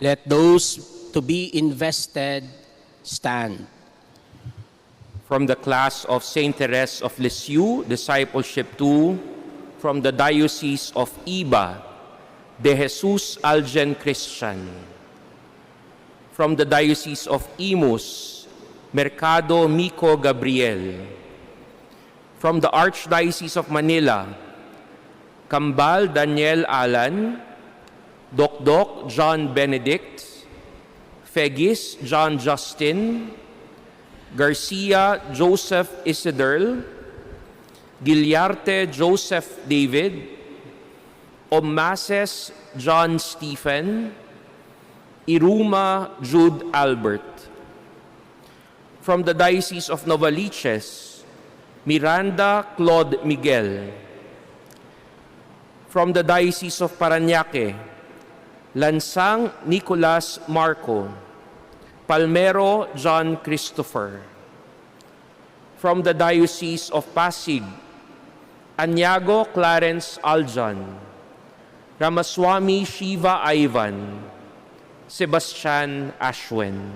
Let those to be invested stand. From the class of Saint Therese of Lisieux, Discipleship 2, from the Diocese of Iba, De Jesus Algen Christian. From the Diocese of Imus, Mercado Mico Gabriel. From the Archdiocese of Manila, Cambal Daniel Alan, Dokdok John Benedict, Fegis John Justin, Garcia Joseph Isidore, Guiliarte Joseph David, Omases John Stephen, Iruma Jude Albert. From the Diocese of Novaliches, Miranda Claude Miguel. From the Diocese of Parañaque, Lansang Nicolas Marco, Palmero John Christopher. From the Diocese of Pasig, Anyago Clarence Aljan, Ramaswamy Shiva Ivan, Sebastian Ashwin.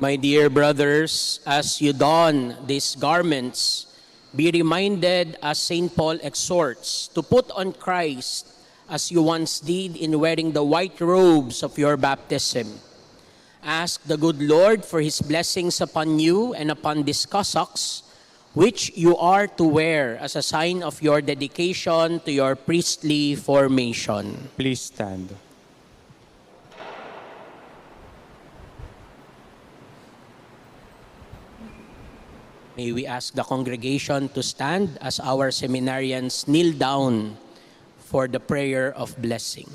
My dear brothers, as you don these garments, be reminded as St. Paul exhorts to put on Christ as you once did in wearing the white robes of your baptism. Ask the good Lord for His blessings upon you and upon these cassocks, which you are to wear as a sign of your dedication to your priestly formation. Please stand. May we ask the congregation to stand as our seminarians kneel down for the prayer of blessing.